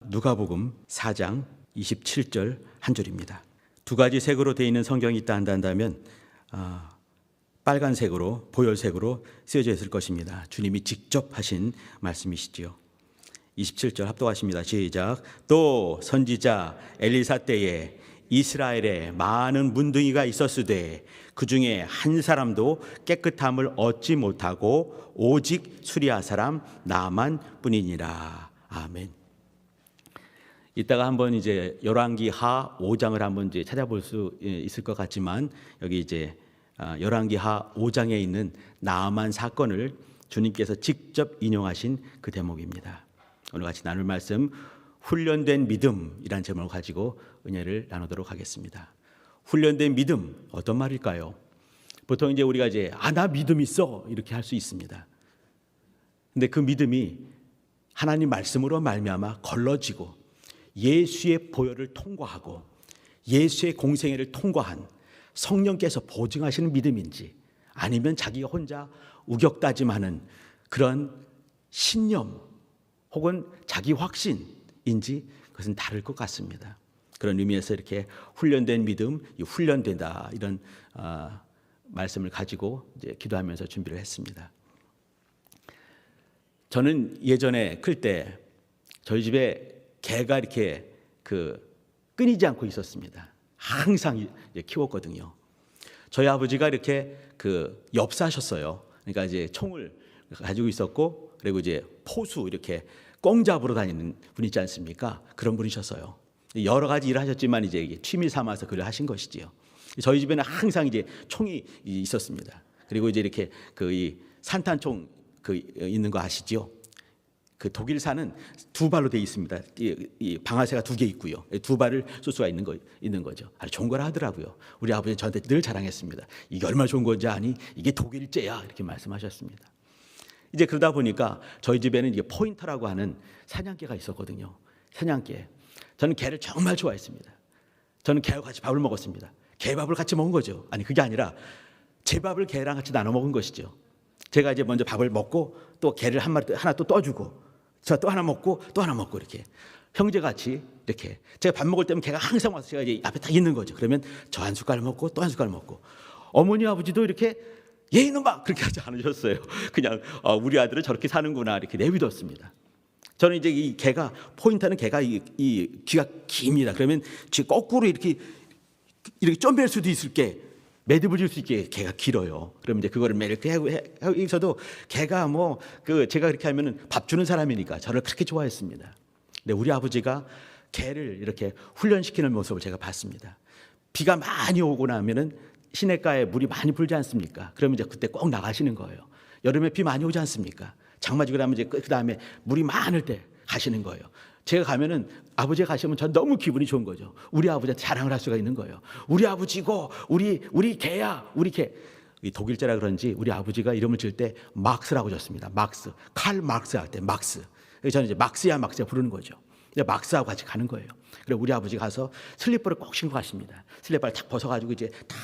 누가복음 4장 27절 한 줄입니다. 두 가지 색으로 되어 있는 성경이 있다 한다면 빨간색으로 보혈색으로 쓰여져 있을 것입니다. 주님이 직접 하신 말씀이시지요. 27절 합독하십니다. 시작. 또 선지자 엘리사 때에 이스라엘에 많은 문둥이가 있었으되 그 중에 한 사람도 깨끗함을 얻지 못하고 오직 수리아 사람 나만 뿐이니라. 아멘. 이따가 한번 이제 열왕기하 5장을 한번 이제 찾아볼 수 있을 것 같지만 여기 이제 열왕기하 5장에 있는 나아만 사건을 주님께서 직접 인용하신 그 대목입니다. 오늘 같이 나눌 말씀 훈련된 믿음이라는 제목을 가지고 은혜를 나누도록 하겠습니다. 훈련된 믿음 어떤 말일까요? 보통 이제 우리가 이제 나 믿음 있어 이렇게 할 수 있습니다. 근데 그 믿음이 하나님 말씀으로 말미암아 걸러지고 예수의 보혈을 통과하고 예수의 공생애를 통과한 성령께서 보증하시는 믿음인지 아니면 자기가 혼자 우격다짐하는 그런 신념 혹은 자기 확신인지 그것은 다를 것 같습니다. 그런 의미에서 이렇게 훈련된 믿음, 훈련된다 이런 말씀을 가지고 이제 기도하면서 준비를 했습니다. 저는 예전에 클 때 저희 집에 개가 이렇게 끊이지 않고 있었습니다. 항상 키웠거든요. 저희 아버지가 이렇게 엽사하셨어요. 그러니까 이제 총을 가지고 있었고 그리고 이제 포수 이렇게 꽁 잡으러 다니는 분 있지 않습니까? 그런 분이셨어요. 여러 가지 일을 하셨지만 이제 취미 삼아서 그걸 하신 것이지요. 저희 집에는 항상 이제 총이 있었습니다. 그리고 이제 이렇게 이 산탄총 있는 거 아시죠? 그 독일산은 두 발로 되어 있습니다. 이 방아쇠가 두 개 있고요. 두 발을 쏠 수가 있는 거죠. 아주 좋은 거라 하더라고요. 우리 아버지는 저한테 늘 자랑했습니다. 이게 얼마나 좋은 건지 아니? 이게 독일제야 이렇게 말씀하셨습니다. 이제 그러다 보니까 저희 집에는 이게 포인터라고 하는 사냥개가 있었거든요. 사냥개. 저는 개를 정말 좋아했습니다. 저는 개와 같이 밥을 먹었습니다. 개밥을 같이 먹은 거죠. 아니 그게 아니라 제 밥을 개랑 같이 나눠 먹은 것이죠. 제가 이제 먼저 밥을 먹고 또 개를 하나 또 떠주고 저 또 하나 먹고 또 하나 먹고 이렇게 형제같이 이렇게 제가 밥 먹을 때면 개가 항상 와서 제가 이제 앞에 딱 있는 거죠. 그러면 저 한 숟갈 먹고 또 한 숟갈 먹고 어머니 아버지도 이렇게 얘 이놈아 그렇게 하지 않으셨어요. 그냥 우리 아들은 저렇게 사는구나 이렇게 내비뒀습니다. 저는 이제 이 개가 포인트는 개가 이 귀가 깁니다. 그러면 귀 거꾸로 이렇게 점벨 수도 있을 게 매듭을 줄 수 있게 개가 길어요. 그러면 이제 그거를 매일 해서도 개가 제가 그렇게 하면은 밥 주는 사람이니까 저를 그렇게 좋아했습니다. 근데 우리 아버지가 개를 이렇게 훈련시키는 모습을 제가 봤습니다. 비가 많이 오고 나면은 시냇가에 물이 많이 불지 않습니까? 그러면 이제 그때 꼭 나가시는 거예요. 여름에 비 많이 오지 않습니까? 장마지고 나면 이제 그 다음에 물이 많을 때 가시는 거예요. 제가 가면은 아버지가 가시면 전 너무 기분이 좋은 거죠. 우리 아버지한테 자랑을 할 수가 있는 거예요. 우리 아버지고 우리 개야, 우리 개. 이 독일제라 그런지 우리 아버지가 이름을 지을 때 막스라고 졌습니다. 막스, 칼 막스 할 때 막스. 저는 이제 막스야 부르는 거죠. 막스하고 같이 가는 거예요. 그리고 우리 아버지 가서 슬리퍼를 꼭 신고 가십니다. 슬리퍼를 탁 벗어가지고 이제 탁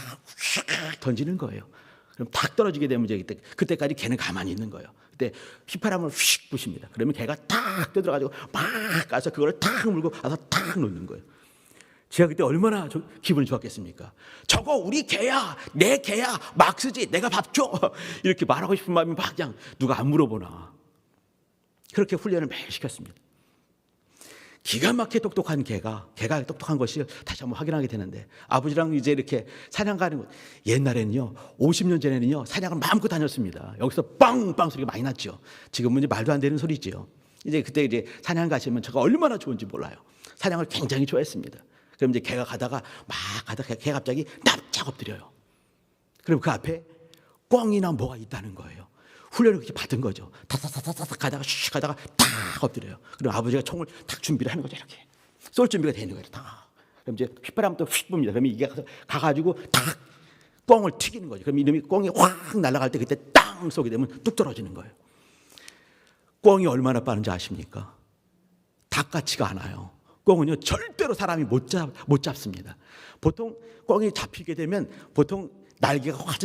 던지는 거예요. 그럼 탁 떨어지게 되면 이제 그때까지 개는 가만히 있는 거예요. 그때 휘파람을 휙 부십니다. 그러면 개가 탁 떠들어가지고 막 가서 그걸 탁 물고 가서 탁 놓는 거예요. 제가 그때 얼마나 기분이 좋았겠습니까? 저거 우리 개야, 내 개야, 막 쓰지, 내가 밥 줘. 이렇게 말하고 싶은 마음이 막 그냥 누가 안 물어보나. 그렇게 훈련을 매일 시켰습니다. 기가 막히게 똑똑한 개가 똑똑한 것이 다시 한번 확인하게 되는데 아버지랑 이제 이렇게 사냥 가는 거 옛날에는요 50년 전에는요 사냥을 마음껏 다녔습니다. 여기서 빵빵 소리가 많이 났죠. 지금은 이제 말도 안 되는 소리죠. 이제 그때 이제 사냥 가시면 제가 얼마나 좋은지 몰라요. 사냥을 굉장히 좋아했습니다. 그럼 이제 개가 가다가 개가 갑자기 납작 엎드려요. 그럼 그 앞에 꿩이나 뭐가 있다는 거예요. 훈련을 그렇게 받은 거죠. 타타타타타 가다가 슉 가다가 탁 엎드려요. 그럼 아버지가 총을 탁 준비를 하는 거죠. 이렇게 쏠 준비가 되는 거예요. 탁. 그럼 이제 휘파람 또 휙 붑니다. 그러면 이게 가가지고 탁 꿩을 튀기는 거죠. 그럼 이놈이 꿩이 확 날아갈 때 그때 땅 쏘게 되면 뚝 떨어지는 거예요. 꿩이 얼마나 빠른지 아십니까? 닭 같지가 않아요. 꿩은요 절대로 사람이 못 잡습니다. 보통 꿩이 잡히게 되면 보통 날개가 확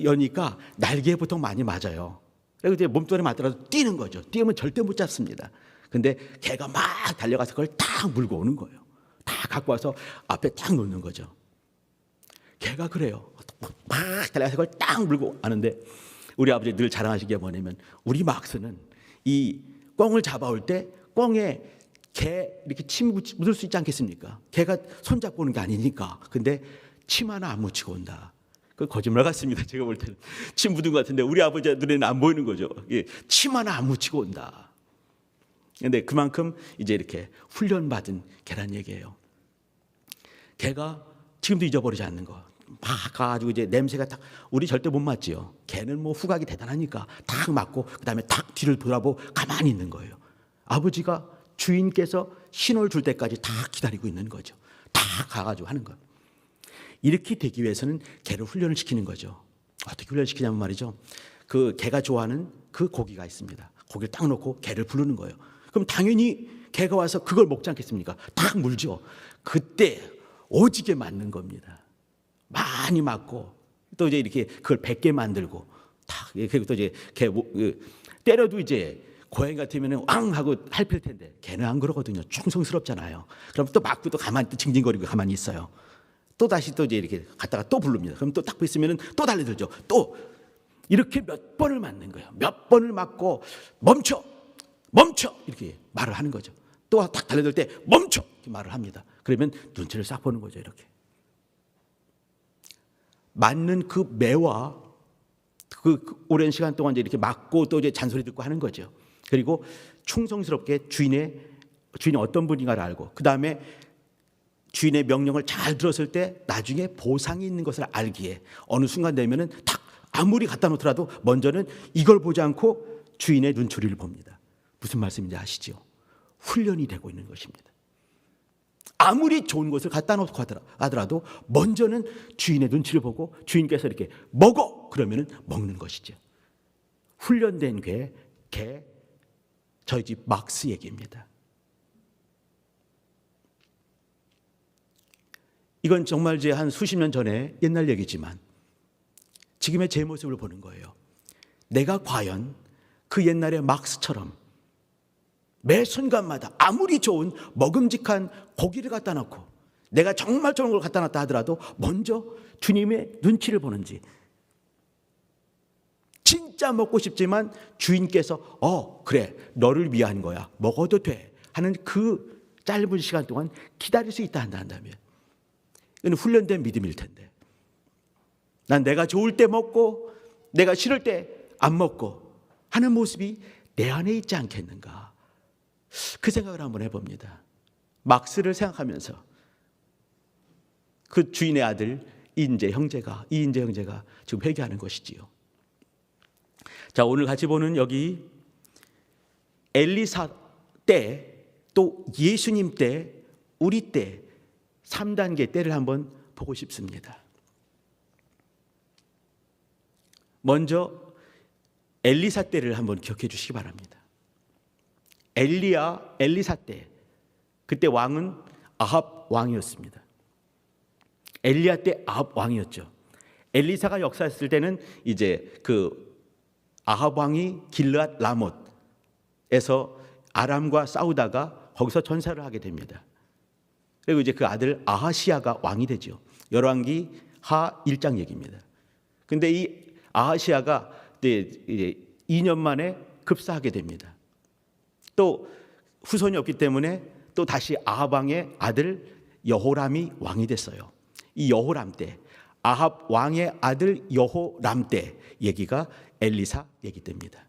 여니까 날개에 보통 많이 맞아요. 그리고 이제 몸뚱이 맞더라도 뛰는 거죠. 뛰면 절대 못 잡습니다. 근데 개가 막 달려가서 그걸 딱 물고 오는 거예요. 다 갖고 와서 앞에 딱 놓는 거죠. 개가 그래요. 막 달려가서 그걸 딱 물고 가는데 우리 아버지 늘 자랑하시는 게 뭐냐면 우리 막스는 이 꿩을 잡아올 때 꿩에 개 이렇게 침 묻을 수 있지 않겠습니까? 개가 손잡고 오는 게 아니니까. 근데 침 하나 안 묻히고 온다. 그 거짓말 같습니다. 제가 볼 때는 침 묻은 것 같은데 우리 아버지 눈에는 안 보이는 거죠. 침 하나 안 묻히고 온다. 근데 그만큼 이제 이렇게 훈련받은 개란 얘기예요. 개가 지금도 잊어버리지 않는 거. 막 가가지고 이제 냄새가 딱 우리 절대 못 맡지요. 개는 뭐 후각이 대단하니까 딱 맡고 그다음에 딱 뒤를 돌아보고 가만히 있는 거예요. 아버지가 주인께서 신호를 줄 때까지 다 기다리고 있는 거죠. 다 가가지고 하는 거예요. 이렇게 되기 위해서는 개를 훈련을 시키는 거죠. 어떻게 훈련시키냐면 말이죠. 그 개가 좋아하는 그 고기가 있습니다. 고기를 딱 놓고 개를 부르는 거예요. 그럼 당연히 개가 와서 그걸 먹지 않겠습니까? 딱 물죠. 그때 오지게 맞는 겁니다. 많이 맞고 또 이제 이렇게 그걸 100개 만들고 탁 그리고 또 이제 개 때려도 이제 고양이 같으면 왕 하고 핥힐 텐데 개는 안 그러거든요. 충성스럽잖아요. 그럼 또 맞고 또 가만히 또 징징거리고 가만히 있어요. 또 다시 또 이제 이렇게 갔다가 또 부릅니다. 그럼 또 딱 있으면은 또 달려들죠. 또 이렇게 몇 번을 맞는 거예요. 몇 번을 맞고 멈춰 이렇게 말을 하는 거죠. 또 딱 달려들 때 멈춰 이렇게 말을 합니다. 그러면 눈치를 싹 보는 거죠. 이렇게 맞는 그 매와 그 오랜 시간 동안 이제 이렇게 맞고 또 이제 잔소리 듣고 하는 거죠. 그리고 충성스럽게 주인이 어떤 분인가를 알고 그 다음에 주인의 명령을 잘 들었을 때 나중에 보상이 있는 것을 알기에 어느 순간 되면은 딱 아무리 갖다 놓더라도 먼저는 이걸 보지 않고 주인의 눈초리를 봅니다. 무슨 말씀인지 아시죠? 훈련이 되고 있는 것입니다. 아무리 좋은 것을 갖다 놓고 하더라도 먼저는 주인의 눈치를 보고 주인께서 이렇게 먹어 그러면은 먹는 것이죠. 훈련된 개 저희 집 막스 얘기입니다. 이건 정말 이제 한 수십 년 전에 옛날 얘기지만 지금의 제 모습을 보는 거예요. 내가 과연 그 옛날의 막스처럼 매 순간마다 아무리 좋은 먹음직한 고기를 갖다 놓고 내가 정말 좋은 걸 갖다 놨다 하더라도 먼저 주님의 눈치를 보는지 진짜 먹고 싶지만 주인께서 그래 너를 위한 거야 먹어도 돼 하는 그 짧은 시간 동안 기다릴 수 있다 한다면 이건 훈련된 믿음일 텐데 난 내가 좋을 때 먹고 내가 싫을 때 안 먹고 하는 모습이 내 안에 있지 않겠는가 그 생각을 한번 해봅니다. 막스를 생각하면서 그 주인의 아들 이인재 형제가 지금 회개하는 것이지요. 자, 오늘 같이 보는 여기 엘리사 때 또 예수님 때 우리 때 3단계 때를 한번 보고 싶습니다. 먼저 엘리사 때를 한번 기억해 주시기 바랍니다. 엘리사 때 그때 왕은 아합 왕이었습니다. 엘리야 때 아합 왕이었죠. 엘리사가 역사했을 때는 이제 그 아합 왕이 길르앗 라못에서 아람과 싸우다가 거기서 전사를 하게 됩니다. 그리고 이제 그 아들 아하시아가 왕이 되죠. 열왕기 하 1장 얘기입니다. 근데 이 아하시아가 이제 2년 만에 급사하게 됩니다. 또 후손이 없기 때문에 또 다시 아합 왕의 아들 여호람이 왕이 됐어요. 이 여호람 때 아합 왕의 아들 여호람 때 얘기가 엘리사 얘기 때입니다.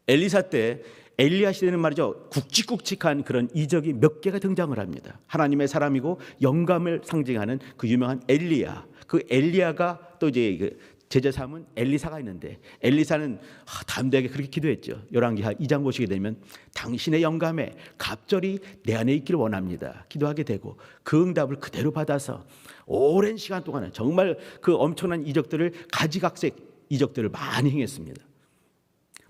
엘리사 때 엘리야 시대는 말이죠. 굵직굵직한 그런 이적이 몇 개가 등장을 합니다. 하나님의 사람이고 영감을 상징하는 그 유명한 엘리야. 그 엘리야가 또 이제 제자 삼은 엘리사가 있는데 엘리사는 담대하게 그렇게 기도했죠. 열왕기 2장 보시게 되면 당신의 영감에 갑절이 내 안에 있기를 원합니다. 기도하게 되고 그 응답을 그대로 받아서 오랜 시간 동안은 정말 그 엄청난 이적들을 가지각색 이적들을 많이 행했습니다.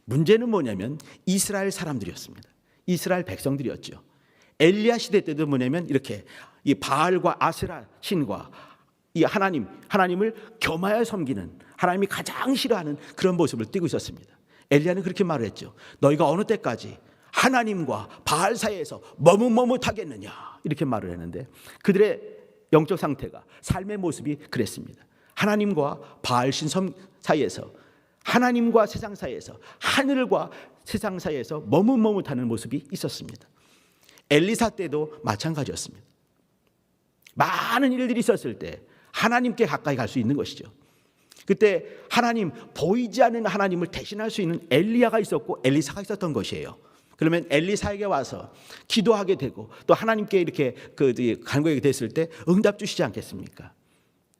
문제는 뭐냐면 이스라엘 사람들이었습니다. 이스라엘 백성들이었죠. 엘리야 시대 때도 뭐냐면 이렇게 이 바알과 아세라 신과 이 하나님을 겸하여 섬기는 하나님이 가장 싫어하는 그런 모습을 띠고 있었습니다. 엘리야는 그렇게 말을 했죠. 너희가 어느 때까지 하나님과 바알 사이에서 머뭇머뭇하겠느냐 이렇게 말을 했는데 그들의 영적 상태가 삶의 모습이 그랬습니다. 하나님과 바알 신성 사이에서 하나님과 세상 사이에서 하늘과 세상 사이에서 머뭇머뭇하는 모습이 있었습니다. 엘리사 때도 마찬가지였습니다. 많은 일들이 있었을 때 하나님께 가까이 갈 수 있는 것이죠. 그때 하나님, 보이지 않는 하나님을 대신할 수 있는 엘리야가 있었고 엘리사가 있었던 것이에요. 그러면 엘리사에게 와서 기도하게 되고 또 하나님께 이렇게 간구하게 됐을 때 응답 주시지 않겠습니까?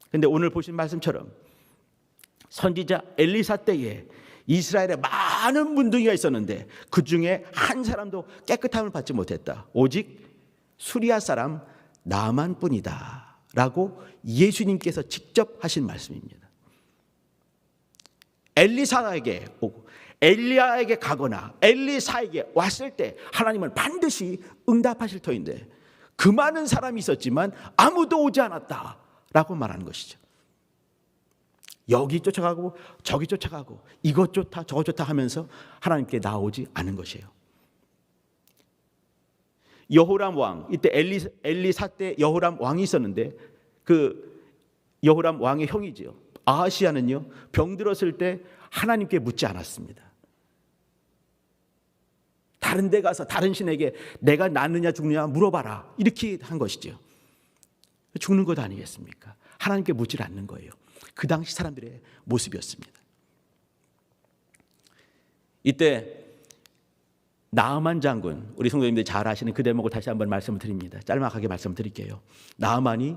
그런데 오늘 보신 말씀처럼 선지자 엘리사 때에 이스라엘에 많은 문둥이가 있었는데 그 중에 한 사람도 깨끗함을 받지 못했다. 오직 수리아 사람 나만뿐이다 라고 예수님께서 직접 하신 말씀입니다. 엘리사에게 오고 엘리야에게 가거나 엘리사에게 왔을 때 하나님은 반드시 응답하실 터인데 그 많은 사람이 있었지만 아무도 오지 않았다라고 말하는 것이죠. 여기 쫓아가고 저기 쫓아가고 이것 좋다 저것 좋다 하면서 하나님께 나오지 않은 것이에요. 여호람 왕, 이때 엘리사 때 여호람 왕이 있었는데 그 여호람 왕의 형이지요. 아하시야는요, 병들었을 때 하나님께 묻지 않았습니다. 다른 데 가서 다른 신에게 내가 낫느냐 죽느냐 물어봐라 이렇게 한 것이죠. 죽는 것 아니겠습니까? 하나님께 묻지 않는 거예요. 그 당시 사람들의 모습이었습니다. 이때 나아만 장군, 우리 성도님들이 잘 아시는 그 대목을 다시 한번 말씀을 드립니다. 짤막하게 말씀드릴게요. 나아만이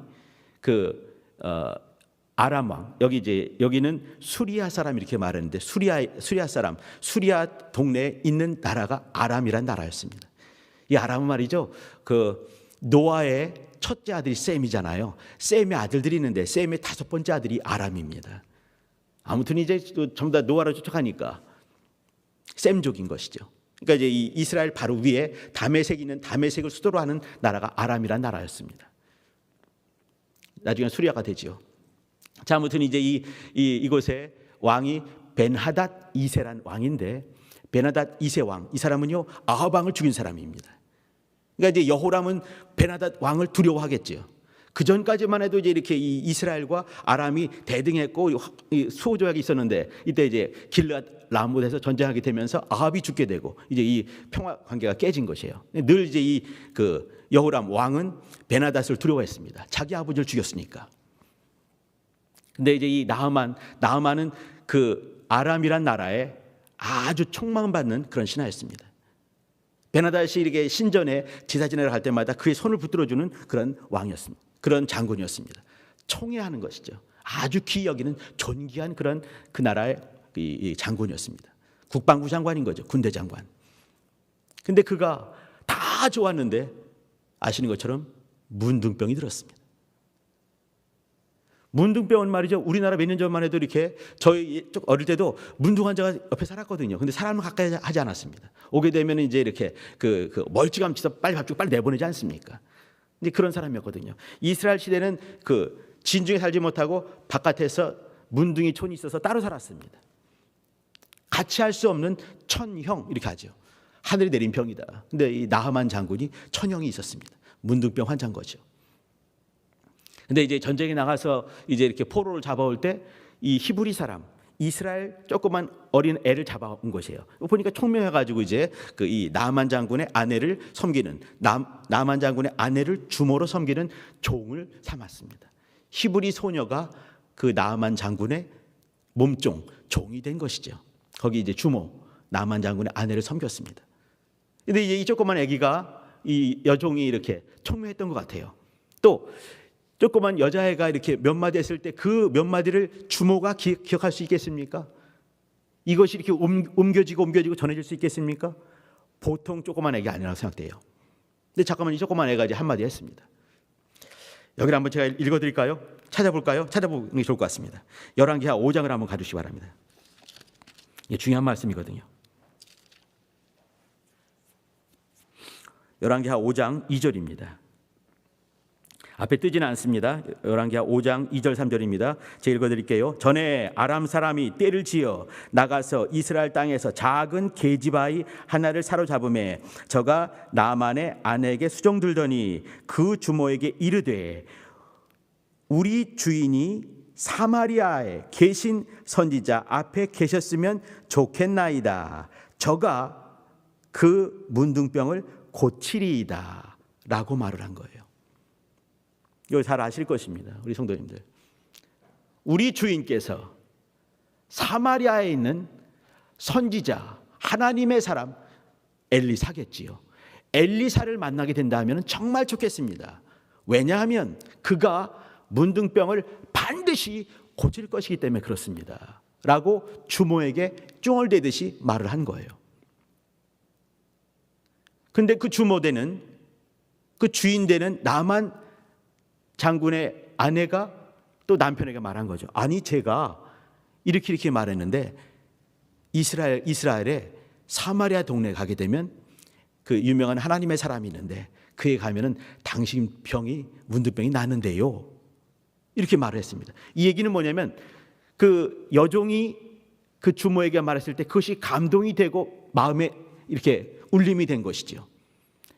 아람 왕, 여기는 수리아 사람 이렇게 말했는데 수리아 사람, 수리아 동네에 있는 나라가 아람이란 나라였습니다. 이 아람은 말이죠, 그 노아의 첫째 아들이 셈이잖아요. 셈의 아들들이 있는데 셈의 5번째 아들이 아람입니다. 아무튼 이제 전부 다 노아를 쫓아가니까 셈족인 것이죠. 그러니까 이제 이 이스라엘 바로 위에 다메섹이 있는 다메섹을 수도로 하는 나라가 아람이란 나라였습니다. 나중에 수리아가 되지요. 자, 아무튼 이제 이곳에 왕이 벤하닷 2세란 왕인데 벤하닷 2세 왕, 이 사람은요 아합 왕을 죽인 사람입니다. 그러니까 이제 여호람은 벤하닷 왕을 두려워하겠죠. 그 전까지만 해도 이제 이렇게 이 이스라엘과 아람이 대등했고 수호 조약이 있었는데 이때 이제 길앗 라못에서 전쟁하게 되면서 아합이 죽게 되고 이제 이 평화 관계가 깨진 것이에요. 늘 이제 그 여호람 왕은 벤하닷을 두려워했습니다. 자기 아버지를 죽였으니까. 근데 이제 이 나아만은 그 아람이란 나라에 아주 총망받는 그런 신하였습니다. 베나닷이 이렇게 신전에 제사 지내러 갈 때마다 그의 손을 붙들어주는 그런 왕이었습니다. 그런 장군이었습니다. 총애하는 것이죠. 아주 귀히 여기는 존귀한 그런 그 나라의 이 장군이었습니다. 국방부 장관인 거죠. 군대 장관. 근데 그가 다 좋았는데 아시는 것처럼 문둥병이 들었습니다. 문둥병은 말이죠. 우리나라 몇 년 전만 해도 이렇게 저희 어릴 때도 문둥 환자가 옆에 살았거든요. 근데 사람을 가까이 하지 않았습니다. 오게 되면 이제 이렇게 그 멀찌감치서 빨리 밥 주고 빨리 내보내지 않습니까? 이제 그런 사람이었거든요. 이스라엘 시대는 그 진중에 살지 못하고 바깥에서 문둥이 촌이 있어서 따로 살았습니다. 같이 할 수 없는 천형 이렇게 하죠. 하늘이 내린 병이다. 근데 이 나하만 장군이 천형이 있었습니다. 문둥병 환자인 거죠. 근데 이제 전쟁에 나가서 이제 이렇게 포로를 잡아올 때 이 히브리 사람, 이스라엘 조그만 어린 애를 잡아온 것이에요. 보니까 총명해가지고 이제 그 이 나만 장군의 아내를 섬기는 나만 장군의 아내를 주모로 섬기는 종을 삼았습니다. 히브리 소녀가 그 나만 장군의 몸종 종이 된 것이죠. 거기 이제 주모 나만 장군의 아내를 섬겼습니다. 근데 이제 이 조그만 아기가 이 여종이 이렇게 총명했던 것 같아요. 또 조그만 여자애가 이렇게 몇 마디 했을 때 그 몇 마디를 주모가 기억할 수 있겠습니까? 이것이 이렇게 옮겨지고 전해질 수 있겠습니까? 보통 조그만 애가 아니라고 생각돼요. 근데 잠깐만 이 조그만 애가 이제 한마디 했습니다. 여기를 한번 제가 읽어드릴까요? 찾아볼까요? 찾아보는 게 좋을 것 같습니다. 열왕기하 5장을 한번 가주시기 바랍니다. 이게 중요한 말씀이거든요. 열왕기하 5장 2절입니다. 앞에 뜨지는 않습니다. 열왕기하 5장 2절 3절입니다. 제가 읽어드릴게요. 전에 아람 사람이 떼를 지어 나가서 이스라엘 땅에서 작은 계집아이 하나를 사로잡음에 저가 나만의 아내에게 수종 들더니 그 주모에게 이르되 우리 주인이 사마리아에 계신 선지자 앞에 계셨으면 좋겠나이다. 저가 그 문둥병을 고치리이다 라고 말을 한 거예요. 이거 잘 아실 것입니다. 우리 성도님들. 우리 주인께서 사마리아에 있는 선지자, 하나님의 사람 엘리사겠지요. 엘리사를 만나게 된다면 정말 좋겠습니다. 왜냐하면 그가 문둥병을 반드시 고칠 것이기 때문에 그렇습니다. 라고 주모에게 쫑얼대듯이 말을 한 거예요. 근데 그 주모되는, 그 주인되는 나만 장군의 아내가 또 남편에게 말한 거죠. 아니 제가 이렇게 말했는데 이스라엘에 사마리아 동네에 가게 되면 그 유명한 하나님의 사람이 있는데 그에 가면은 당신 병이 문둥병이 나는데요. 이렇게 말을 했습니다. 이 얘기는 뭐냐면 그 여종이 그 주모에게 말했을 때 그것이 감동이 되고 마음에 이렇게 울림이 된 것이죠.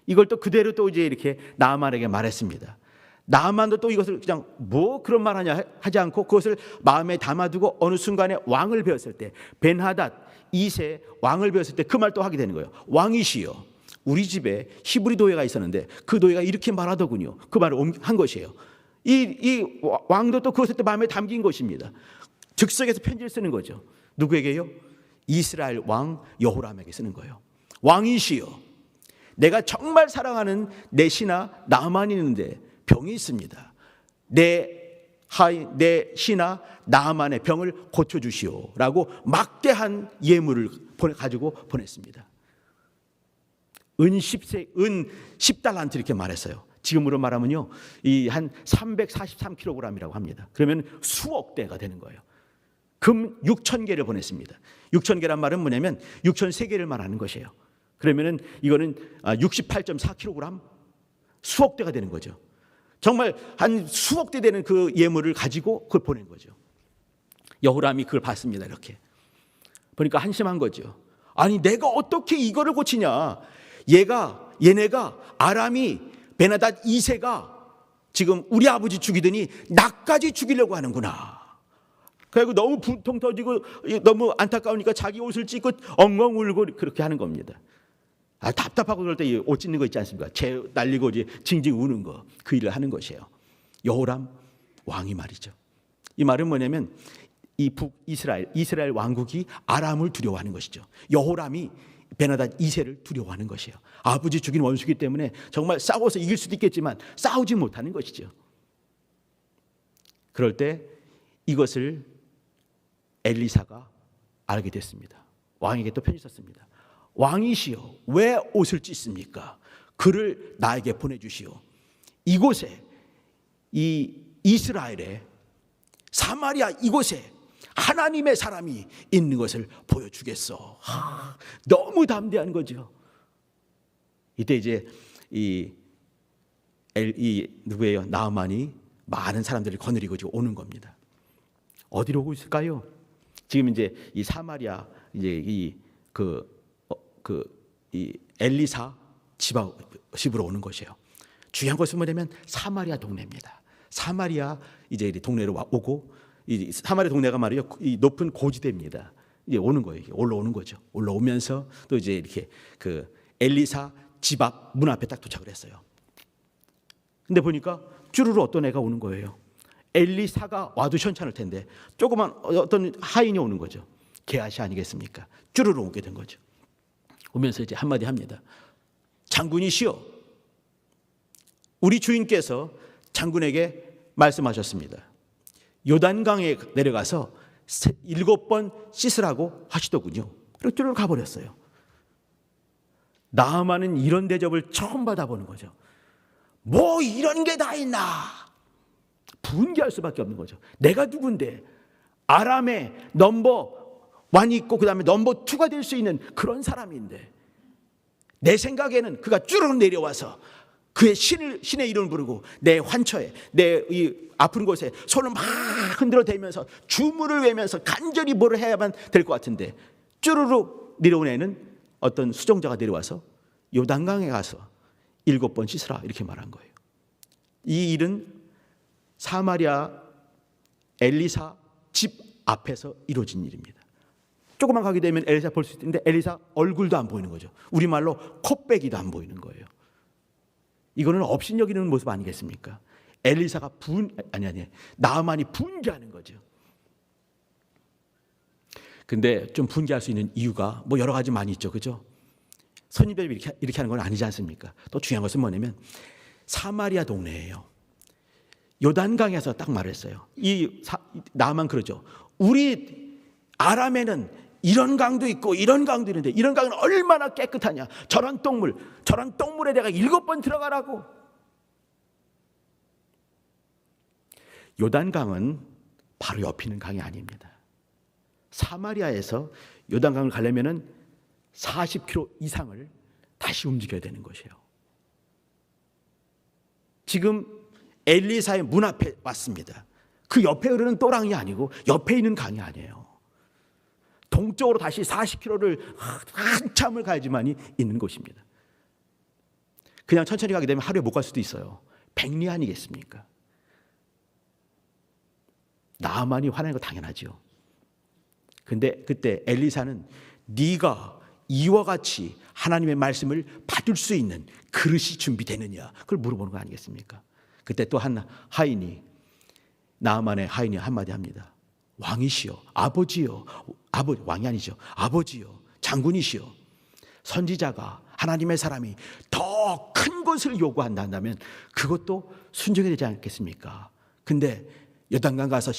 이걸 또 그대로 또 이제 이렇게 나아만에게 말했습니다. 나아만도 또 이것을 그냥 뭐 그런 말 하냐 하지 않고 그것을 마음에 담아두고 어느 순간에 왕을 배웠을 때 벤하닷 2세 왕을 배웠을 때 그 말 또 하게 되는 거예요. 왕이시여 우리 집에 히브리 도회가 있었는데 그 도회가 이렇게 말하더군요. 그 말을 한 것이에요. 이 왕도 또 그것을 또 마음에 담긴 것입니다. 즉석에서 편지를 쓰는 거죠. 누구에게요? 이스라엘 왕 여호람에게 쓰는 거예요. 왕이시여 내가 정말 사랑하는 내 신하 나아만이 있는데 병이 있습니다. 내 신하 나아만의 병을 고쳐주시오 라고 막대한 예물을 가지고 보냈습니다. 은 10달란트 이렇게 말했어요. 지금으로 말하면요 이 한 343kg이라고 합니다. 그러면 수억 대가 되는 거예요. 금 6,000개를 보냈습니다. 6,000개란 말은 뭐냐면 6,003개를 말하는 것이에요. 그러면은 이거는 68.4kg 수억 대가 되는 거죠. 정말 한 수억 대 되는 그 예물을 가지고 그걸 보낸 거죠. 여호람이 그걸 봤습니다. 이렇게 보니까 한심한 거죠. 아니 내가 어떻게 이거를 고치냐. 얘네가 아람이 베나닷 2세가 지금 우리 아버지 죽이더니 나까지 죽이려고 하는구나. 그리고 너무 분통 터지고 너무 안타까우니까 자기 옷을 찢고 엉엉 울고 그렇게 하는 겁니다. 답답하고 그럴 때 옷 찢는 거 있지 않습니까? 재 날리고 이제 징징 우는 거, 그 일을 하는 것이에요. 여호람 왕이 말이죠. 이 말은 뭐냐면 이 이스라엘 왕국이 아람을 두려워하는 것이죠. 여호람이 베나닷 2세를 두려워하는 것이에요. 아버지 죽인 원수기 때문에 정말 싸워서 이길 수도 있겠지만 싸우지 못하는 것이죠. 그럴 때 이것을 엘리사가 알게 됐습니다. 왕에게 또 편지 썼습니다. 왕이시여 왜 옷을 찢습니까? 그를 나에게 보내주시오. 이곳에 이 이스라엘에 사마리아 이곳에 하나님의 사람이 있는 것을 보여주겠어. 너무 담대한 거죠. 이때 이제 이 누구예요? 나아만이 많은 사람들을 거느리고 지금 오는 겁니다. 어디로 오고 있을까요? 지금 이제 이 사마리아 이제 이 엘리사 집으로 오는 것이에요. 중요한 것은 뭐냐면 사마리아 동네입니다. 사마리아 이제 동네로 오고 이 사마리아 동네가 말이요 이 높은 고지대입니다. 이제 오는 거예요. 올라오는 거죠. 올라오면서 또 이제 이렇게 그 엘리사 집 앞 문 앞에 딱 도착을 했어요. 근데 보니까 쭈루루 어떤 애가 오는 거예요. 엘리사가 와도 시원찮을 텐데 조그만 어떤 하인이 오는 거죠. 게하시 아니겠습니까? 쭈루루 오게 된 거죠. 오면서 이제 한마디 합니다. 장군이시여, 우리 주인께서 장군에게 말씀하셨습니다. 요단강에 내려가서 7번 씻으라고 하시더군요. 그리고 쭈루루 가버렸어요. 나아만은 이런 대접을 처음 받아보는 거죠. 뭐 이런 게 다 있나? 분개할 수밖에 없는 거죠. 내가 누군데 아람의 넘버 1이 있고 그 다음에 넘버 2가 될 수 있는 그런 사람인데 내 생각에는 그가 쭈르륵 내려와서 그의 신의 이름을 부르고 내 환처에 내 이 아픈 곳에 손을 막 흔들어 대면서 주문을 외면서 간절히 뭐를 해야만 될 것 같은데 쭈루룩 내려온 애는 어떤 수종자가 내려와서 요단강에 가서 7번 씻으라 이렇게 말한 거예요. 이 일은 사마리아 엘리사 집 앞에서 이루어진 일입니다. 조금만 가게 되면 엘리사 볼 수 있는데 엘리사 얼굴도 안 보이는 거죠. 우리말로 코빼기도 안 보이는 거예요. 이거는 업신여기는 모습 아니겠습니까? 엘리사가 나아만이 분개하는 거죠. 근데 좀 분개할 수 있는 이유가 뭐 여러 가지 많이 있죠. 그죠? 선임들이 이렇게 하는 건 아니지 않습니까? 또 중요한 것은 뭐냐면 사마리아 동네예요. 요단강에서 딱 말했어요. 나아만 그러죠. 우리 아람에는 이런 강도 있고 이런 강도 있는데 이런 강은 얼마나 깨끗하냐. 저런 똥물에 내가 7번 들어가라고. 요단강은 바로 옆에 있는 강이 아닙니다. 사마리아에서 요단강을 가려면은 40km 이상을 다시 움직여야 되는 것이에요. 지금 엘리사의 문 앞에 왔습니다. 그 옆에 흐르는 또랑이 아니고 옆에 있는 강이 아니에요. 동쪽으로 다시 40km를 한참을 가야지만이 있는 곳입니다. 그냥 천천히 가게 되면 하루에 못 갈 수도 있어요. 백리 아니겠습니까? 나아만이 화내는 거 당연하죠. 근데 그때 엘리사는 네가 이와 같이 하나님의 말씀을 받을 수 있는 그릇이 준비되느냐 그걸 물어보는 거 아니겠습니까? 그때 또 한 하인이 나아만의 하인이 한마디 합니다. 왕이시여 아버지여 왕이 아니죠. 아버지여 장군이시여 선지자가 하나님의 사람이 더 큰 것을 요구한다면 그것도 순종해야 되지 않겠습니까? 근데 요단강 가서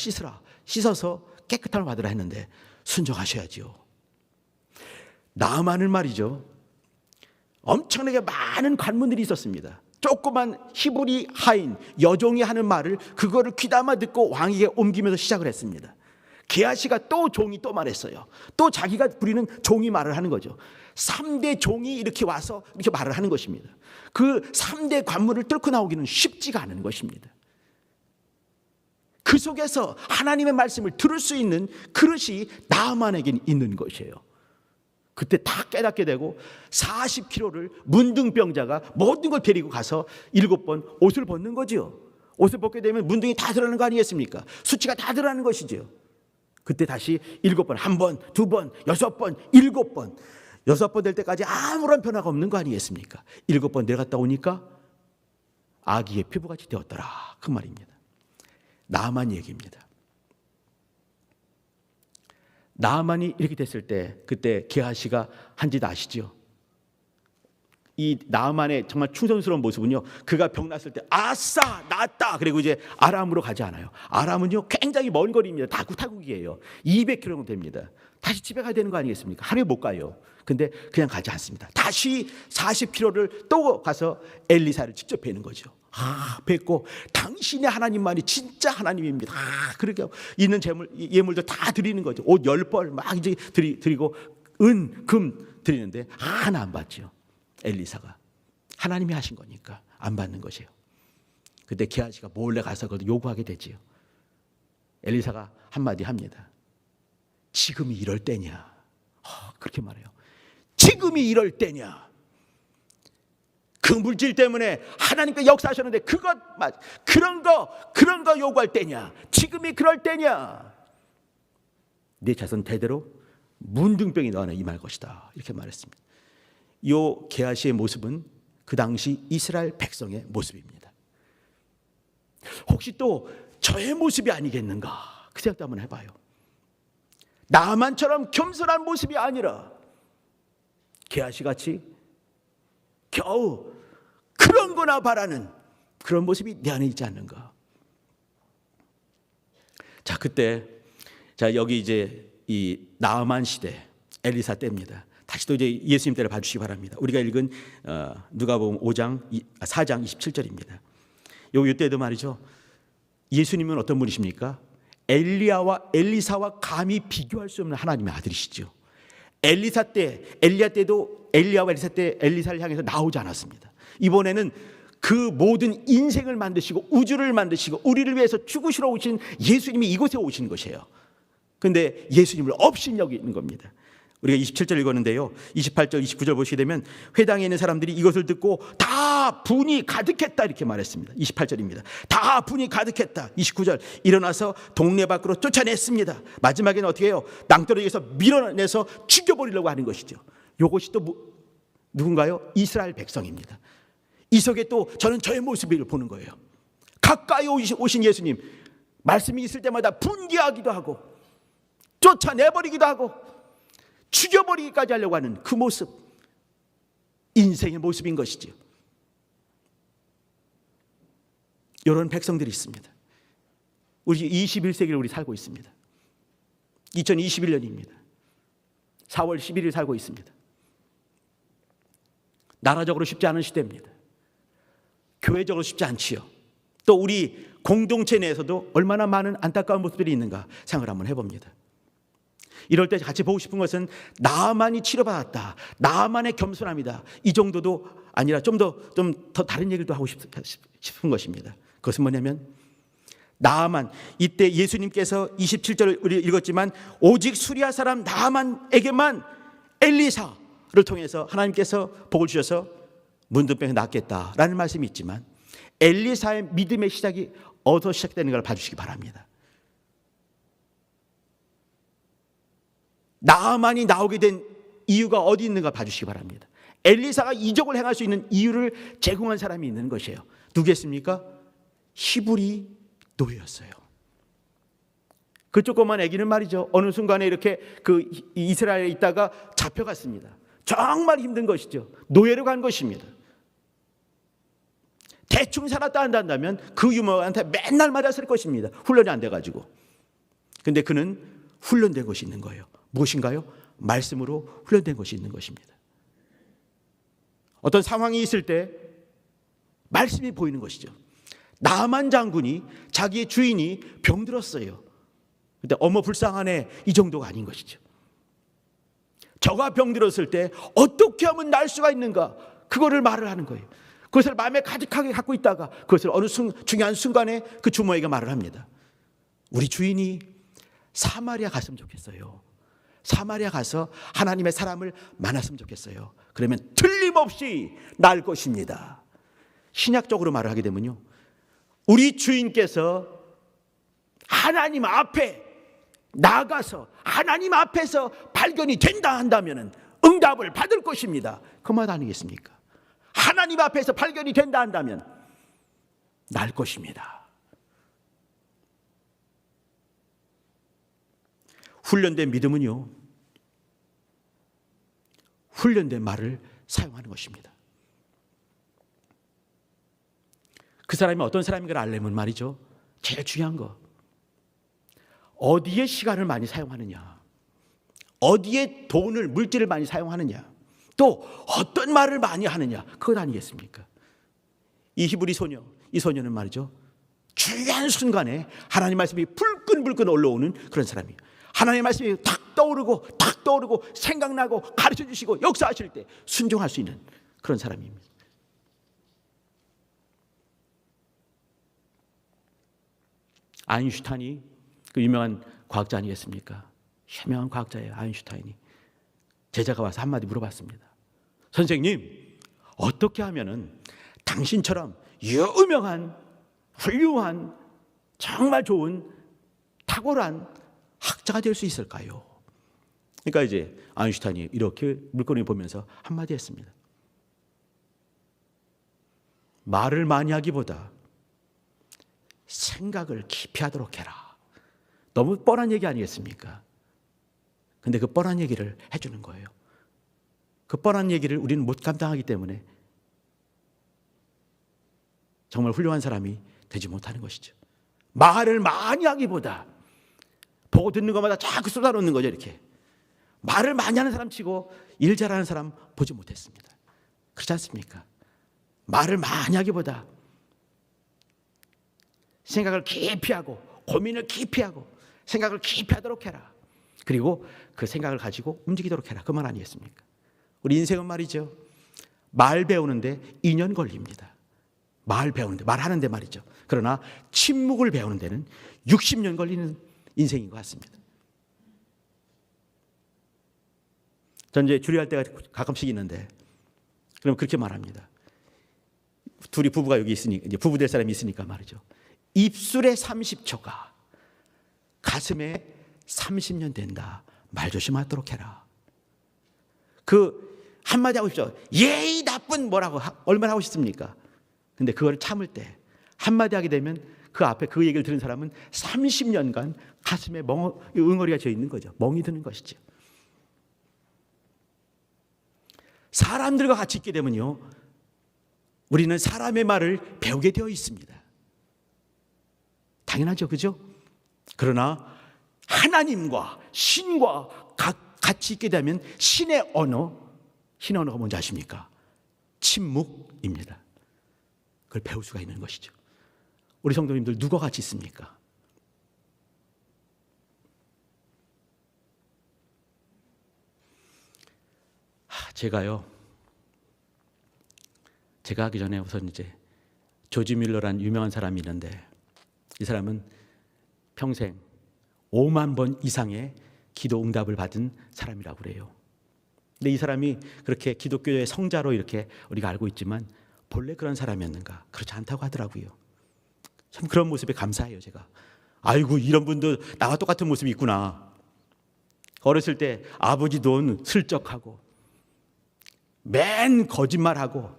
씻어서 깨끗함을 받으라 했는데 순종하셔야지요. 나아만은 말이죠. 엄청나게 많은 관문들이 있었습니다. 조그만 히브리 하인 여종이 하는 말을 그거를 귀담아 듣고 왕에게 옮기면서 시작을 했습니다. 게하시가 또 종이 또 말했어요. 또 자기가 부리는 종이 말을 하는 거죠. 3대 종이 이렇게 와서 이렇게 말을 하는 것입니다. 그 3대 관문을 뚫고 나오기는 쉽지가 않은 것입니다. 그 속에서 하나님의 말씀을 들을 수 있는 그릇이 나아만에게 있는 것이에요. 그때 다 깨닫게 되고 40km를 문둥병자가 모든 걸 데리고 가서 7번 옷을 벗는 거죠. 옷을 벗게 되면 문둥이 다 드러나는 거 아니겠습니까? 수치가 다 드러나는 것이죠. 그때 다시 7번, 1번, 2번, 6번, 7번 6번 될 때까지 아무런 변화가 없는 거 아니겠습니까? 7번 내려갔다 오니까 아기의 피부같이 되었더라 그 말입니다. 나아만 얘기입니다. 나아만이 이렇게 됐을 때 그때 게하시가 한 짓 아시죠? 이 나아만의 정말 충성스러운 모습은요, 그가 병 났을 때 아싸 낫다 그리고 이제 아람으로 가지 않아요. 아람은요 굉장히 먼 거리입니다. 타국이에요. 200km 정도 됩니다. 다시 집에 가야 되는 거 아니겠습니까? 하루에 못 가요. 근데 그냥 가지 않습니다. 다시 40km를 또 가서 엘리사를 직접 뵈는 거죠. 뵙고 당신의 하나님만이 진짜 하나님입니다. 그렇게 있는 예물도 다 드리는 거죠. 옷 10벌 막 이제 드리고 은, 금 드리는데 하나 안 받죠. 엘리사가 하나님이 하신 거니까 안 받는 것이에요. 그때 게하시가 몰래 가서 그걸 요구하게 되지요. 엘리사가 한마디 합니다. 지금이 이럴 때냐? 그렇게 말해요. 지금이 이럴 때냐? 그 물질 때문에 하나님께 역사하셨는데 그런 거 요구할 때냐? 지금이 그럴 때냐? 네 자손 대대로 문둥병이 너한테 임할 것이다. 이렇게 말했습니다. 요 게하시의 모습은 그 당시 이스라엘 백성의 모습입니다. 혹시 또 저의 모습이 아니겠는가? 그 생각도 한번 해봐요. 나만처럼 겸손한 모습이 아니라 게하시 같이 겨우 그런 거나 바라는 그런 모습이 내 안에 있지 않는가? 자, 그때 여기 이제 이 나아만 시대 엘리사 때입니다. 다시 또 이제 예수님 때를 봐주시기 바랍니다. 우리가 읽은 누가복음 4장 27절입니다. 이때도 말이죠. 예수님은 어떤 분이십니까? 엘리사와 감히 비교할 수 없는 하나님의 아들이시죠. 엘리야 때도 엘리야와 엘리사 때 엘리사를 향해서 나오지 않았습니다. 이번에는 그 모든 인생을 만드시고 우주를 만드시고 우리를 위해서 죽으시러 오신 예수님이 이곳에 오신 것이에요. 그런데 예수님을 없인 여기는 겁니다. 우리가 27절 읽었는데요, 28절 29절 보시게 되면 회당에 있는 사람들이 이것을 듣고 다 분이 가득했다 이렇게 말했습니다. 28절입니다. 다 분이 가득했다. 29절 일어나서 동네 밖으로 쫓아냈습니다. 마지막에는 어떻게 해요? 낭떠러지에서 밀어내서 죽여버리려고 하는 것이죠. 이것이 또 누군가요? 이스라엘 백성입니다. 이 속에 또 저는 저의 모습을 보는 거예요. 가까이 오신 예수님, 말씀이 있을 때마다 분개하기도 하고 쫓아내버리기도 하고 죽여버리기까지 하려고 하는 그 모습, 인생의 모습인 것이죠. 이런 백성들이 있습니다. 우리 21세기를 우리 살고 있습니다. 2021년입니다. 4월 11일 살고 있습니다. 나라적으로 쉽지 않은 시대입니다. 교회적으로 쉽지 않지요. 또 우리 공동체 내에서도 얼마나 많은 안타까운 모습들이 있는가 생각을 한번 해봅니다. 이럴 때 같이 보고 싶은 것은 나만이 치료받았다, 나만의 겸손함이다, 이 정도도 아니라 좀 더 다른 얘기를 하고 싶은 것입니다. 그것은 뭐냐면 나만, 이때 예수님께서 27절을 읽었지만 오직 수리아 사람 나만에게만 엘리사를 통해서 하나님께서 복을 주셔서 문둥병이 낫겠다라는 말씀이 있지만 엘리사의 믿음의 시작이 어디서 시작되는가를 봐주시기 바랍니다. 나만이 나오게 된 이유가 어디 있는가 봐주시기 바랍니다. 엘리사가 이적을 행할 수 있는 이유를 제공한 사람이 있는 것이에요. 누구였습니까? 히브리 노예였어요. 그 조그만 아기는 말이죠, 어느 순간에 이렇게 그 이스라엘에 있다가 잡혀갔습니다. 정말 힘든 것이죠. 노예로 간 것입니다. 대충 살았다 한다면 그 유머한테 맨날 맞았을 것입니다. 훈련이 안 돼가지고. 근데 그는 훈련된 것이 있는 거예요. 무엇인가요? 말씀으로 훈련된 것이 있는 것입니다. 어떤 상황이 있을 때 말씀이 보이는 것이죠. 나만 장군이, 자기의 주인이 병들었어요. 근데 어머 불쌍하네, 이 정도가 아닌 것이죠. 저가 병들었을 때 어떻게 하면 날 수가 있는가, 그거를 말을 하는 거예요. 그것을 마음에 가득하게 갖고 있다가 그것을 어느 중요한 순간에 그 주모에게 말을 합니다. 우리 주인이 사마리아 갔으면 좋겠어요. 사마리아 가서 하나님의 사람을 만났으면 좋겠어요. 그러면 틀림없이 나을 것입니다. 신약적으로 말을 하게 되면요, 우리 주인께서 하나님 앞에 나가서 하나님 앞에서 발견이 된다 한다면 응답을 받을 것입니다. 그 말 아니겠습니까? 하나님 앞에서 발견이 된다 한다면 날 것입니다. 훈련된 믿음은요, 훈련된 말을 사용하는 것입니다. 그 사람이 어떤 사람인가를 알려면 말이죠, 제일 중요한 거, 어디에 시간을 많이 사용하느냐, 어디에 돈을, 물질을 많이 사용하느냐, 또 어떤 말을 많이 하느냐, 그것 아니겠습니까? 이 히브리 소녀, 이 소녀는 말이죠, 중요한 순간에 하나님 말씀이 불끈불끈 올라오는 그런 사람이에요. 하나님의 말씀이 탁 떠오르고 생각나고 가르쳐 주시고 역사하실 때 순종할 수 있는 그런 사람입니다. 아인슈타인이 그 유명한 과학자 아니겠습니까? 유명한 과학자예요. 아인슈타인이. 제자가 와서 한마디 물어봤습니다. 선생님, 어떻게 하면은 당신처럼 유명한, 훌륭한, 정말 좋은, 탁월한 학자가 될 수 있을까요? 그러니까 이제 아인슈타인이 이렇게 물건을 보면서 한마디 했습니다. 말을 많이 하기보다 생각을 깊이 하도록 해라. 너무 뻔한 얘기 아니겠습니까? 근데 그 뻔한 얘기를 해주는 거예요. 그 뻔한 얘기를 우리는 못 감당하기 때문에 정말 훌륭한 사람이 되지 못하는 것이죠. 말을 많이 하기보다 보고 듣는 것마다 자꾸 쏟아놓는 거죠. 이렇게 말을 많이 하는 사람 치고 일 잘하는 사람 보지 못했습니다. 그렇지 않습니까? 말을 많이 하기보다 생각을 깊이 하고 고민을 깊이 하고 생각을 깊이 하도록 해라. 그리고 그 생각을 가지고 움직이도록 해라. 그 말 아니겠습니까? 우리 인생은 말이죠, 말 배우는데 2년 걸립니다. 말 배우는데, 말하는데 말이죠. 그러나 침묵을 배우는 데는 60년 걸리는 인생인 것 같습니다. 전 이제 주례할 때가 가끔씩 있는데, 그럼 그렇게 말합니다. 둘이 부부가 여기 있으니까, 이제 부부 될 사람이 있으니까 말이죠. 입술에 30초가 가슴에 30년 된다. 말 조심하도록 해라. 그 한마디 하고 싶죠. 예의 나쁜 뭐라고 얼마나 하고 싶습니까? 근데 그걸 참을 때 한마디 하게 되면 그 앞에 그 얘기를 들은 사람은 30년간 가슴에 응어리가 져 있는 거죠. 멍이 드는 것이죠. 사람들과 같이 있게 되면요, 우리는 사람의 말을 배우게 되어 있습니다. 당연하죠, 그죠? 그러나 하나님과 신과 같이 있게 되면 신의 언어가 뭔지 아십니까? 침묵입니다. 그걸 배울 수가 있는 것이죠. 우리 성도님들 누구와 같이 있습니까? 제가 하기 전에 우선 이제 조지 뮬러라는 유명한 사람이 있는데, 이 사람은 평생 5만 번 이상의 기도 응답을 받은 사람이라고 그래요. 근데 이 사람이 그렇게 기독교의 성자로 이렇게 우리가 알고 있지만 본래 그런 사람이었는가? 그렇지 않다고 하더라고요. 참 그런 모습에 감사해요, 제가. 아이고, 이런 분도 나와 똑같은 모습이 있구나. 어렸을 때 아버지 돈 슬쩍하고 맨 거짓말하고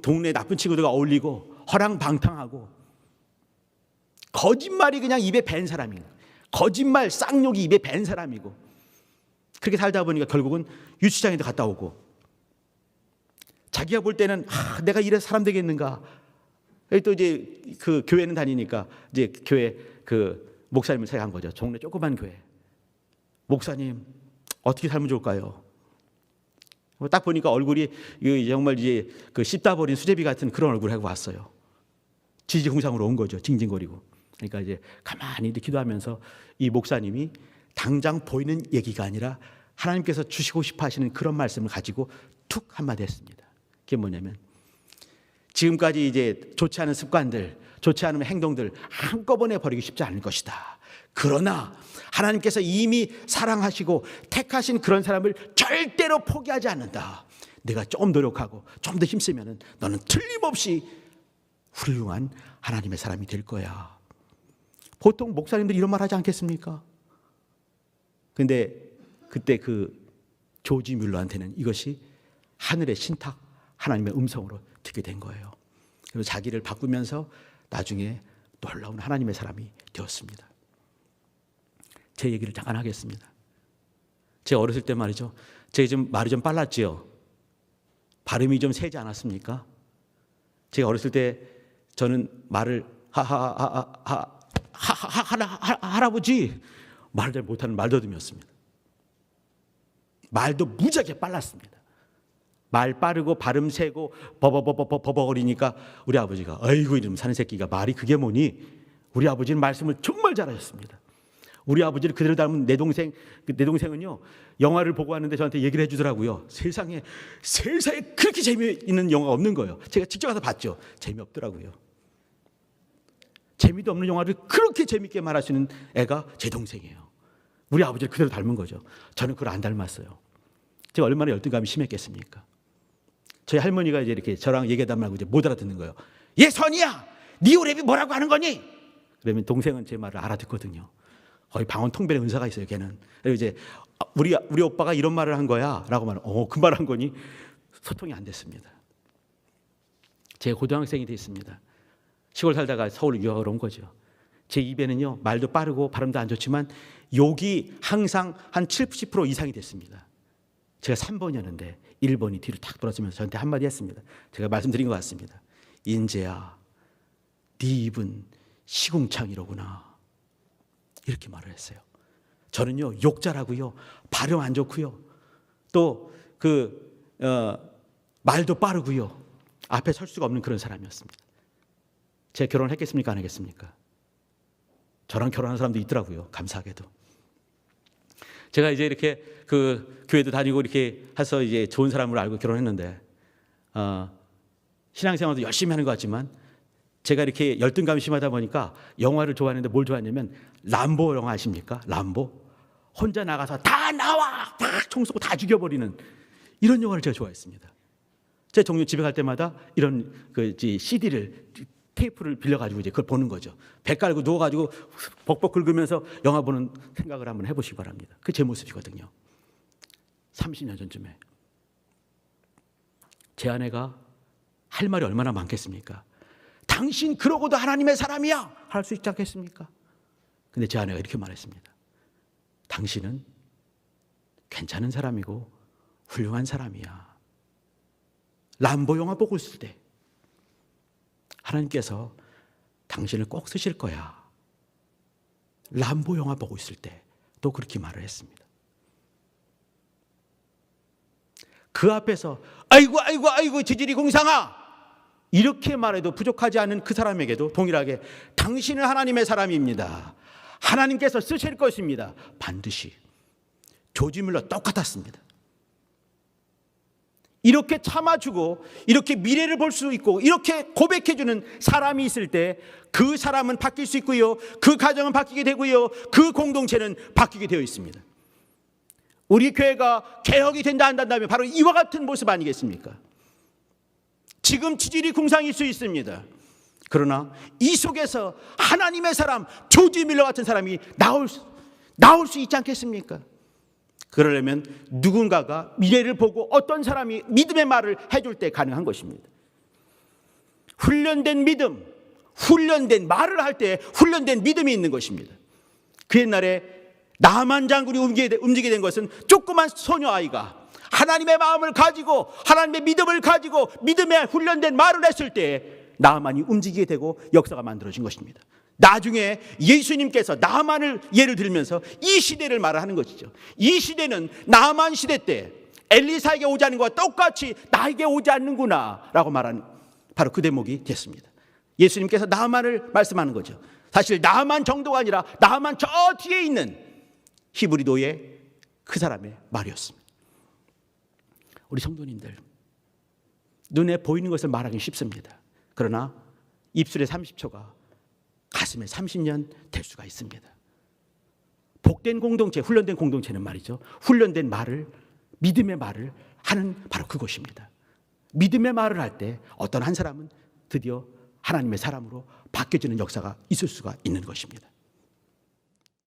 동네 나쁜 친구들과 어울리고 허랑방탕하고 거짓말이 그냥 입에 밴 사람이고, 거짓말 쌍욕이 입에 밴 사람이고, 그렇게 살다 보니까 결국은 유치장에도 갔다 오고, 자기가 볼 때는 내가 이래서 사람 되겠는가. 또 이제 그 교회는 다니니까 이제 교회 그 목사님을 생각한 거죠. 동네 조그만 교회. 목사님, 어떻게 살면 좋을까요? 딱 보니까 얼굴이 정말 이제 그 씹다 버린 수제비 같은 그런 얼굴을 하고 왔어요. 지지공상으로 온 거죠. 징징거리고. 그러니까 이제 가만히 이렇게 기도하면서 이 목사님이 당장 보이는 얘기가 아니라 하나님께서 주시고 싶어 하시는 그런 말씀을 가지고 툭 한마디 했습니다. 그게 뭐냐면, 지금까지 이제 좋지 않은 습관들, 좋지 않은 행동들 한꺼번에 버리기 쉽지 않을 것이다. 그러나 하나님께서 이미 사랑하시고 택하신 그런 사람을 절대로 포기하지 않는다. 내가 좀 노력하고 좀 더 힘쓰면 너는 틀림없이 훌륭한 하나님의 사람이 될 거야. 보통 목사님들이 이런 말 하지 않겠습니까? 근데 그때 그 조지 뮬러한테는 이것이 하늘의 신탁, 하나님의 음성으로 듣게 된 거예요. 그리고 자기를 바꾸면서 나중에 놀라운 하나님의 사람이 되었습니다. 제 얘기를 잠깐 하겠습니다. 제가 어렸을 때 말이죠, 제가 좀 말이 좀 빨랐지요. 발음이 좀 세지 않았습니까? 제가 어렸을 때 저는 말을 할아버지 말을 잘 못하는 말더듬이었습니다. 말도 무지하게 빨랐습니다. 말 빠르고 발음 세고 버벅거리니까 우리 아버지가 아이고 이놈 사는 새끼가 말이 그게 뭐니? 우리 아버지는 말씀을 정말 잘하셨습니다. 우리 아버지를 그대로 닮은 내 동생은요, 영화를 보고 왔는데 저한테 얘기를 해주더라고요. 세상에 그렇게 재미있는 영화가 없는 거예요. 제가 직접 가서 봤죠. 재미없더라고요. 재미도 없는 영화를 그렇게 재미있게 말할 수 있는 애가 제 동생이에요. 우리 아버지를 그대로 닮은 거죠. 저는 그걸 안 닮았어요. 제가 얼마나 열등감이 심했겠습니까? 저희 할머니가 이제 이렇게 저랑 얘기하다 말고 이제 못 알아듣는 거예요. 얘 선이야, 네 오래비 뭐라고 하는 거니? 그러면 동생은 제 말을 알아듣거든요. 거의 방언 통변의 은사가 있어요, 걔는. 그리고 이제 우리 오빠가 이런 말을 한 거야라고 말하면 그 말 한 거니? 소통이 안 됐습니다. 제가 고등학생이 됐습니다. 시골 살다가 서울 유학을 온 거죠. 제 입에는요, 말도 빠르고 발음도 안 좋지만 욕이 항상 한 70% 이상이 됐습니다. 제가 3번이었는데 1번이 뒤로 탁 돌아서면서 저한테 한마디 했습니다. 제가 말씀드린 것 같습니다. 인재야, 네 입은 시궁창이로구나. 이렇게 말을 했어요. 저는요, 욕 잘하고요, 발음 안 좋고요, 또 말도 빠르고요, 앞에 설 수가 없는 그런 사람이었습니다. 제가 결혼을 했겠습니까? 안 했겠습니까? 저랑 결혼한 사람도 있더라고요, 감사하게도. 제가 이제 이렇게 그 교회도 다니고 이렇게 해서 이제 좋은 사람으로 알고 결혼했는데, 신앙생활도 열심히 하는 것 같지만 제가 이렇게 열등감이 심하다 보니까 영화를 좋아하는데 뭘 좋아했냐면 람보 영화 아십니까? 람보. 혼자 나가서 다 나와! 막 총 쏘고 다 죽여버리는 이런 영화를 제가 좋아했습니다. 제 동료 집에 갈 때마다 이런 CD를 테이프를 빌려가지고 이제 그걸 보는 거죠. 배 깔고 누워가지고 벅벅 긁으면서 영화 보는 생각을 한번 해보시기 바랍니다. 그게 제 모습이거든요. 30년 전쯤에 제 아내가 할 말이 얼마나 많겠습니까? 당신 그러고도 하나님의 사람이야! 할 수 있지 않겠습니까? 근데 제 아내가 이렇게 말했습니다. 당신은 괜찮은 사람이고 훌륭한 사람이야. 람보 영화 보고 있을 때 하나님께서 당신을 꼭 쓰실 거야. 람보 영화 보고 있을 때 또 그렇게 말을 했습니다. 그 앞에서 아이고 지질이 공상아 이렇게 말해도 부족하지 않은 그 사람에게도 동일하게 당신은 하나님의 사람입니다. 하나님께서 쓰실 것입니다. 반드시. 조지 뮬러 똑같았습니다. 이렇게 참아주고 이렇게 미래를 볼 수 있고 이렇게 고백해주는 사람이 있을 때 그 사람은 바뀔 수 있고요. 그 가정은 바뀌게 되고요. 그 공동체는 바뀌게 되어 있습니다. 우리 교회가 개혁이 된다 한다면 바로 이와 같은 모습 아니겠습니까? 지금 지질이 궁상일 수 있습니다. 그러나 이 속에서 하나님의 사람 조지 밀러 같은 사람이 나올 수 있지 않겠습니까? 그러려면 누군가가 미래를 보고 어떤 사람이 믿음의 말을 해줄 때 가능한 것입니다. 훈련된 믿음, 훈련된 말을 할 때 훈련된 믿음이 있는 것입니다. 그 옛날에 나만 장군이 움직이게 된 것은 조그만 소녀아이가 하나님의 마음을 가지고 하나님의 믿음을 가지고 믿음에 훈련된 말을 했을 때 나만이 움직이게 되고 역사가 만들어진 것입니다. 나중에 예수님께서 나만을 예를 들면서 이 시대를 말하는 것이죠. 이 시대는 나만 시대 때 엘리사에게 오지 않는 것과 똑같이 나에게 오지 않는구나 라고 말하는 바로 그 대목이 됐습니다. 예수님께서 나만을 말씀하는 거죠. 사실 나만 정도가 아니라 나만 저 뒤에 있는 히브리 노예 그 사람의 말이었습니다. 우리 성도님들, 눈에 보이는 것을 말하기 쉽습니다. 그러나 입술에 30초가 가슴에 30년 될 수가 있습니다. 복된 공동체, 훈련된 공동체는 말이죠. 훈련된 말을, 믿음의 말을 하는 바로 그것입니다. 믿음의 말을 할 때 어떤 한 사람은 드디어 하나님의 사람으로 바뀌어지는 역사가 있을 수가 있는 것입니다.